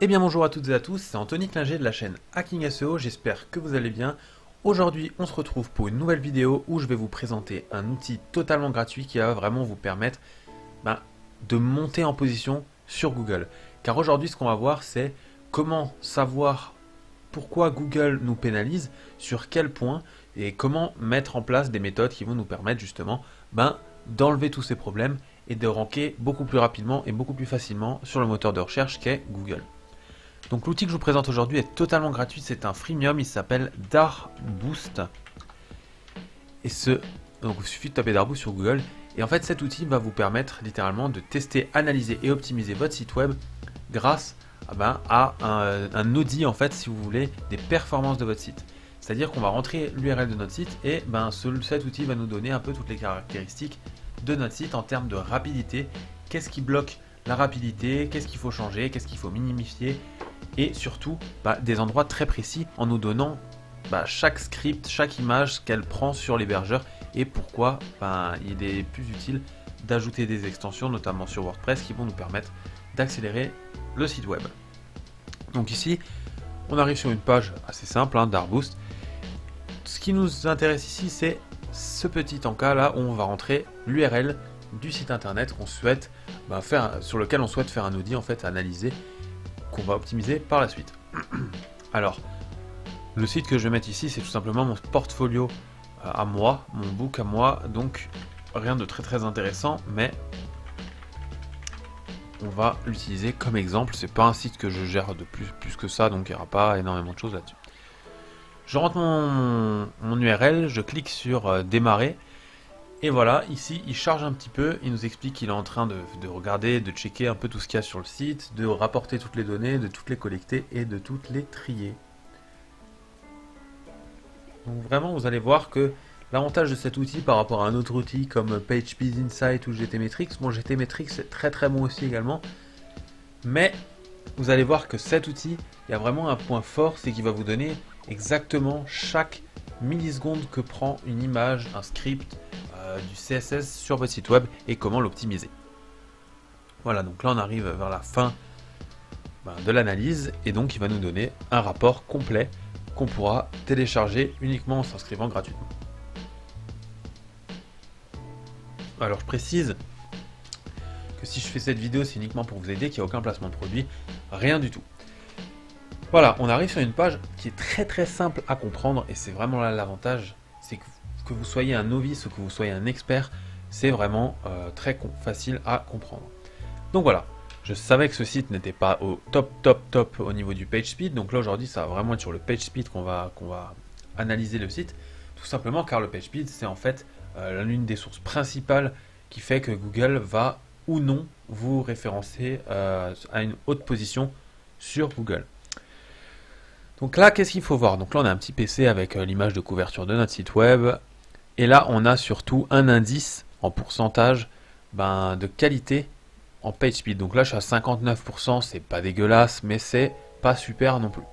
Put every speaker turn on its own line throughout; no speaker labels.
Eh bien bonjour à toutes et à tous, c'est Anthony Klinger de la chaîne Hacking SEO, j'espère que vous allez bien. Aujourd'hui on se retrouve pour une nouvelle vidéo où je vais vous présenter un outil totalement gratuit qui va vraiment vous permettre de monter en position sur Google. Car aujourd'hui ce qu'on va voir c'est comment savoir pourquoi Google nous pénalise, sur quel point et comment mettre en place des méthodes qui vont nous permettre justement d'enlever tous ces problèmes et de ranker beaucoup plus rapidement et beaucoup plus facilement sur le moteur de recherche qu'est Google. Donc l'outil que je vous présente aujourd'hui est totalement gratuit, c'est un freemium, il s'appelle Darboost. Donc il suffit de taper Darboost sur Google. Et en fait cet outil va vous permettre littéralement de tester, analyser et optimiser votre site web grâce à un audit en fait, si vous voulez, des performances de votre site. C'est-à-dire qu'on va rentrer l'URL de notre site et cet outil va nous donner un peu toutes les caractéristiques de notre site en termes de rapidité. Qu'est-ce qui bloque la rapidité, qu'est-ce qu'il faut changer, qu'est-ce qu'il faut minimiser, et surtout des endroits très précis en nous donnant chaque script, chaque image qu'elle prend sur l'hébergeur et pourquoi il est plus utile d'ajouter des extensions, notamment sur WordPress, qui vont nous permettre d'accélérer le site web. Donc ici, on arrive sur une page assez simple, Darboost. Ce qui nous intéresse ici, c'est ce petit encas là où on va rentrer l'URL du site internet qu'on souhaite sur lequel on souhaite faire un audit, en fait, analyser, qu'on va optimiser par la suite. Alors, le site que je vais mettre ici, c'est tout simplement mon portfolio à moi, mon book à moi, donc rien de très intéressant, mais on va l'utiliser comme exemple. C'est pas un site que je gère de plus que ça, donc il n'y aura pas énormément de choses là-dessus. Je rentre mon URL, je clique sur démarrer. Et voilà, ici il charge un petit peu, il nous explique qu'il est en train de regarder, de checker un peu tout ce qu'il y a sur le site, de rapporter toutes les données, de toutes les collecter et de toutes les trier. Donc vraiment vous allez voir que l'avantage de cet outil par rapport à un autre outil comme PageSpeed Insight ou GTmetrix, bon GTmetrix c'est très bon aussi également, mais vous allez voir que cet outil, il y a vraiment un point fort, c'est qu'il va vous donner exactement chaque milliseconde que prend une image, un script, du CSS sur votre site web et comment l'optimiser. Voilà, donc là on arrive vers la fin de l'analyse et donc il va nous donner un rapport complet qu'on pourra télécharger uniquement en s'inscrivant gratuitement. Alors je précise que si je fais cette vidéo, c'est uniquement pour vous aider, qu'il n'y a aucun placement de produit, rien du tout. Voilà, on arrive sur une page qui est très simple à comprendre et c'est vraiment là l'avantage, c'est que vous soyez un novice ou que vous soyez un expert, c'est vraiment très facile à comprendre. Donc voilà, je savais que ce site n'était pas au top au niveau du PageSpeed, donc là aujourd'hui ça va vraiment être sur le PageSpeed qu'on va analyser le site, tout simplement car le PageSpeed c'est en fait l'une des sources principales qui fait que Google va ou non vous référencer à une haute position sur Google. Donc là, qu'est-ce qu'il faut voir? Donc là, on a un petit PC avec l'image de couverture de notre site web. Et là, on a surtout un indice en pourcentage de qualité en PageSpeed. Donc là, je suis à 59%, c'est pas dégueulasse, mais c'est pas super non plus.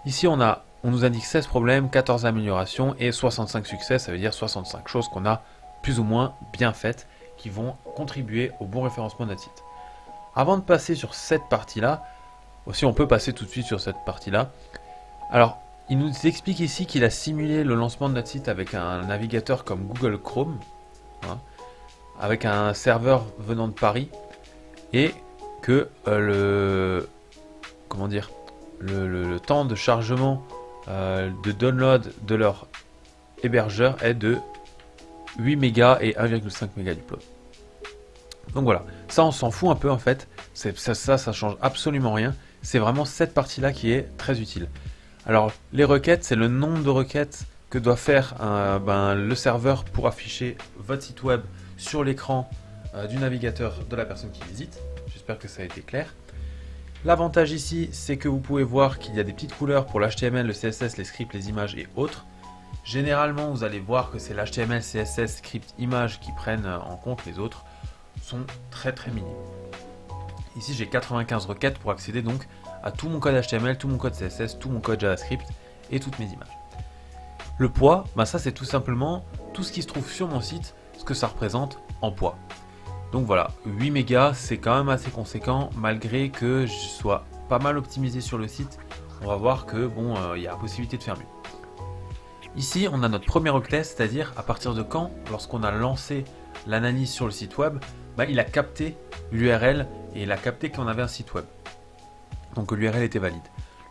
Ici, on nous indique 16 problèmes, 14 améliorations et 65 succès. Ça veut dire 65 choses qu'on a plus ou moins bien faites qui vont contribuer au bon référencement de notre site. Avant de passer sur cette partie-là, aussi, on peut passer tout de suite sur cette partie-là. Alors, il nous explique ici qu'il a simulé le lancement de notre site avec un navigateur comme Google Chrome, avec un serveur venant de Paris, et que le temps de chargement de download de leur hébergeur est de 8 mégas et 1,5 mégas d'upload. Donc voilà, ça on s'en fout un peu en fait, ça change absolument rien. C'est vraiment cette partie-là qui est très utile. Alors, les requêtes, c'est le nombre de requêtes que doit faire le serveur pour afficher votre site web sur l'écran du navigateur de la personne qui visite. J'espère que ça a été clair. L'avantage ici, c'est que vous pouvez voir qu'il y a des petites couleurs pour l'HTML, le CSS, les scripts, les images et autres. Généralement, vous allez voir que c'est l'HTML, CSS, script, images qui prennent en compte, les autres sont très minimes. Ici, j'ai 95 requêtes pour accéder donc à tout mon code HTML, tout mon code CSS, tout mon code JavaScript et toutes mes images. Le poids, ça c'est tout simplement tout ce qui se trouve sur mon site, ce que ça représente en poids. Donc voilà, 8 mégas, c'est quand même assez conséquent, malgré que je sois pas mal optimisé sur le site, on va voir que bon, il y a la possibilité de faire mieux. Ici, on a notre premier octet, c'est-à-dire à partir de quand, lorsqu'on a lancé l'analyse sur le site web, il a capté l'URL et il a capté qu'on avait un site web. Donc l'URL était valide.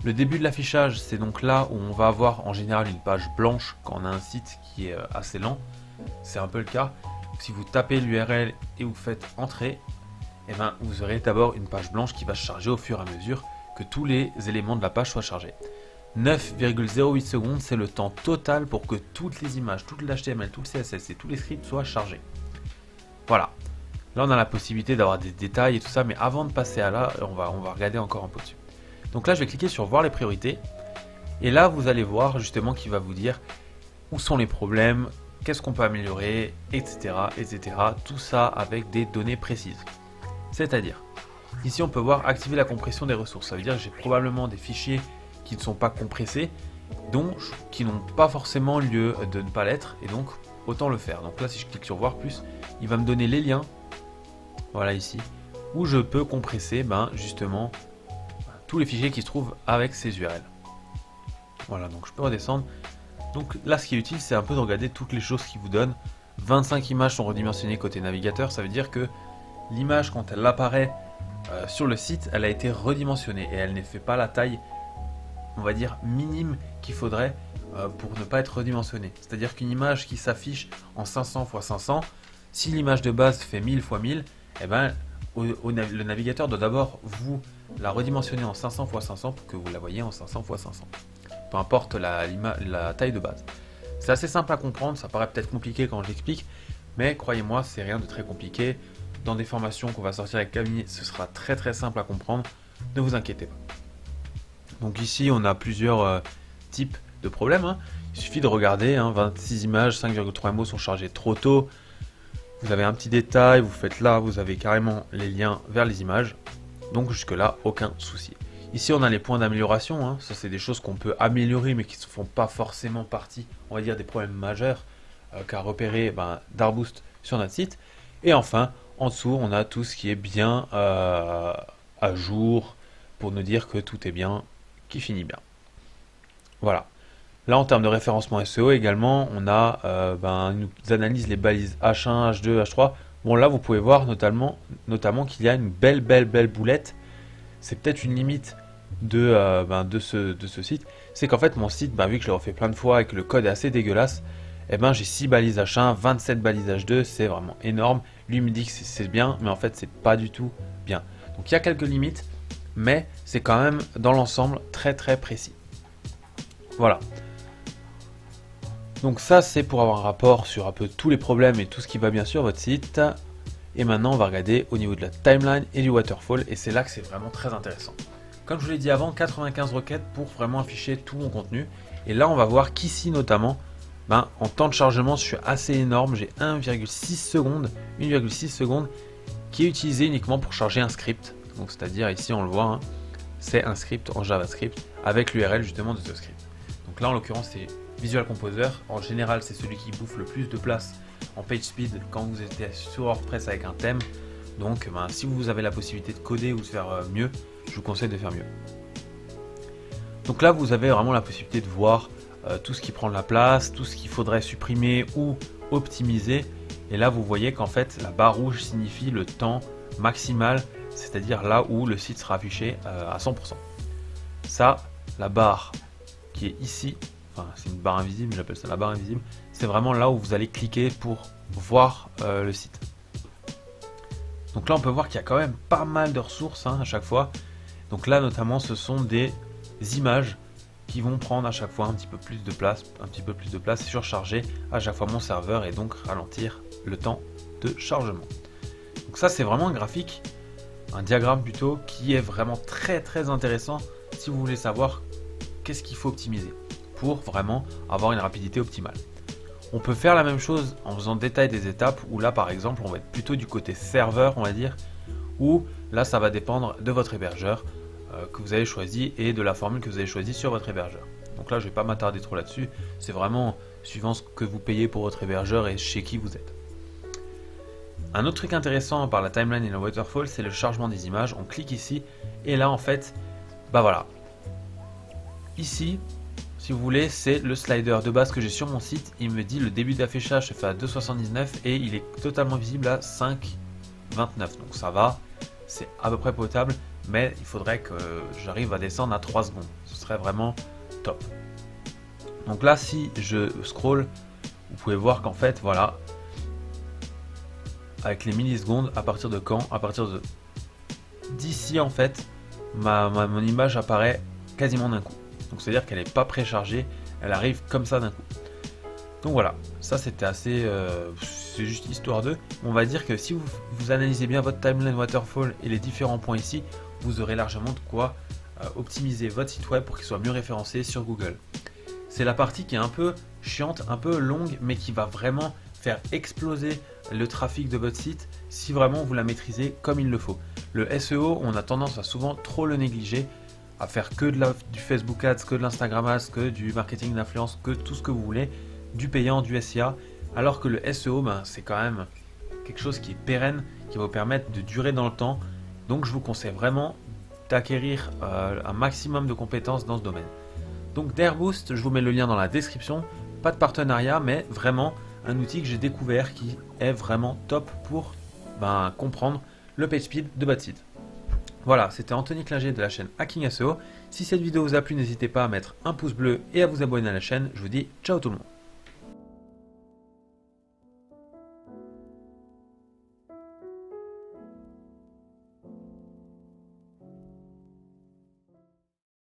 Le début de l'affichage, c'est donc là où on va avoir en général une page blanche quand on a un site qui est assez lent. C'est un peu le cas. Si vous tapez l'URL et vous faites entrer, vous aurez d'abord une page blanche qui va se charger au fur et à mesure que tous les éléments de la page soient chargés. 9,08 secondes, c'est le temps total pour que toutes les images, tout l'HTML, tout le CSS et tous les scripts soient chargés. Voilà. Là, on a la possibilité d'avoir des détails et tout ça, mais avant de passer à là, on va regarder encore un peu dessus. Donc là, je vais cliquer sur voir les priorités. Et là, vous allez voir justement qui va vous dire où sont les problèmes, qu'est-ce qu'on peut améliorer, etc., etc. Tout ça avec des données précises. C'est-à-dire, ici, on peut voir activer la compression des ressources. Ça veut dire que j'ai probablement des fichiers qui ne sont pas compressés, donc qui n'ont pas forcément lieu de ne pas l'être, et donc autant le faire. Donc là, si je clique sur voir plus, il va me donner les liens, voilà ici, où je peux compresser justement tous les fichiers qui se trouvent avec ces URL. Voilà, donc je peux redescendre. Donc là, ce qui est utile, c'est un peu de regarder toutes les choses qu'il vous donne. 25 images sont redimensionnées côté navigateur, ça veut dire que l'image, quand elle apparaît sur le site, elle a été redimensionnée et elle ne fait pas la taille, on va dire, minime qu'il faudrait pour ne pas être redimensionnée. C'est-à-dire qu'une image qui s'affiche en 500 x 500, si l'image de base fait 1000 x 1000, le navigateur doit d'abord vous la redimensionner en 500 x 500 pour que vous la voyez en 500 x 500. Peu importe la taille de base. C'est assez simple à comprendre, ça paraît peut-être compliqué quand je l'explique, mais croyez-moi, c'est rien de très compliqué. Dans des formations qu'on va sortir avec Camille, ce sera très très simple à comprendre, ne vous inquiétez pas. Donc ici, on a plusieurs types de problèmes. Il suffit de regarder, 26 images, 5,3 MO sont chargés trop tôt. Vous avez un petit détail, vous faites là, vous avez carrément les liens vers les images. Donc jusque là, aucun souci. Ici, on a les points d'amélioration. Ça, c'est des choses qu'on peut améliorer, mais qui ne font pas forcément partie, on va dire, des problèmes majeurs qu'a repéré Darboost sur notre site. Et enfin, en dessous, on a tout ce qui est bien à jour pour nous dire que tout est bien, qui finit bien. Voilà. Là, en termes de référencement SEO également, on a, il nous analyse les balises H1, H2, H3. Bon, là, vous pouvez voir notamment qu'il y a une belle boulette. C'est peut-être une limite de ce site. C'est qu'en fait, mon site, vu que je l'ai refait plein de fois et que le code est assez dégueulasse, j'ai 6 balises H1, 27 balises H2, c'est vraiment énorme. Lui me dit que c'est bien, mais en fait, c'est pas du tout bien. Donc, il y a quelques limites, mais c'est quand même, dans l'ensemble, très très précis. Voilà. Donc ça, c'est pour avoir un rapport sur un peu tous les problèmes et tout ce qui va bien sur votre site. Et maintenant, on va regarder au niveau de la timeline et du waterfall, et c'est là que c'est vraiment très intéressant. Comme je vous l'ai dit avant, 95 requêtes pour vraiment afficher tout mon contenu. Et là, on va voir qu'ici, notamment, en temps de chargement, je suis assez énorme. J'ai 1,6 secondes qui est utilisé uniquement pour charger un script. Donc, c'est-à-dire, ici, on le voit, c'est un script en JavaScript avec l'URL justement de ce script. Donc là, en l'occurrence, c'est Visual Composer. En général, c'est celui qui bouffe le plus de place en page speed quand vous êtes sur WordPress avec un thème. Donc, si vous avez la possibilité de coder ou de faire mieux, je vous conseille de faire mieux. Donc là, vous avez vraiment la possibilité de voir tout ce qui prend de la place, tout ce qu'il faudrait supprimer ou optimiser. Et là, vous voyez qu'en fait, la barre rouge signifie le temps maximal, c'est-à-dire là où le site sera affiché à 100%. Ça, la barre qui est ici, c'est une barre invisible, j'appelle ça la barre invisible, c'est vraiment là où vous allez cliquer pour voir le site. Donc là, on peut voir qu'il y a quand même pas mal de ressources à chaque fois. Donc là, notamment, ce sont des images qui vont prendre à chaque fois un petit peu plus de place, et surcharger à chaque fois mon serveur et donc ralentir le temps de chargement. Donc ça, c'est vraiment un graphique, un diagramme plutôt, qui est vraiment très très intéressant si vous voulez savoir qu'est-ce qu'il faut optimiser pour vraiment avoir une rapidité optimale. On peut faire la même chose en faisant le détail des étapes, où là par exemple on va être plutôt du côté serveur, on va dire, où là ça va dépendre de votre hébergeur que vous avez choisi et de la formule que vous avez choisie sur votre hébergeur. Donc là je ne vais pas m'attarder trop là-dessus, c'est vraiment suivant ce que vous payez pour votre hébergeur et chez qui vous êtes. Un autre truc intéressant par la timeline et le waterfall, c'est le chargement des images. On clique ici et là en fait Bah voilà. Ici, si vous voulez, c'est le slider de base que j'ai sur mon site. Il me dit le début d'affichage se fait à 2,79 et il est totalement visible à 5,29. Donc ça va, c'est à peu près potable, mais il faudrait que j'arrive à descendre à 3 secondes. Ce serait vraiment top. Donc là, si je scroll, vous pouvez voir qu'en fait, voilà, avec les millisecondes, à partir de quand? À partir de d'ici, en fait, mon image apparaît quasiment d'un coup. Donc c'est à dire qu'elle n'est pas préchargée, elle arrive comme ça d'un coup. Donc voilà, ça c'était assez, c'est juste histoire de. On va dire que si vous analysez bien votre timeline waterfall et les différents points ici, vous aurez largement de quoi optimiser votre site web pour qu'il soit mieux référencé sur Google. C'est la partie qui est un peu chiante, un peu longue, mais qui va vraiment faire exploser le trafic de votre site si vraiment vous la maîtrisez comme il le faut. Le SEO, on a tendance à souvent trop le négliger, à faire que du Facebook Ads, que de l'Instagram Ads, que du marketing d'influence, que tout ce que vous voulez, du payant, du SIA, alors que le SEO, c'est quand même quelque chose qui est pérenne, qui va vous permettre de durer dans le temps. Donc je vous conseille vraiment d'acquérir un maximum de compétences dans ce domaine. Donc Dairboost, je vous mets le lien dans la description. Pas de partenariat, mais vraiment un outil que j'ai découvert qui est vraiment top pour comprendre le page speed de votre site. Voilà, c'était Anthony Klinger de la chaîne Hacking SEO. Si cette vidéo vous a plu, n'hésitez pas à mettre un pouce bleu et à vous abonner à la chaîne. Je vous dis ciao tout le monde.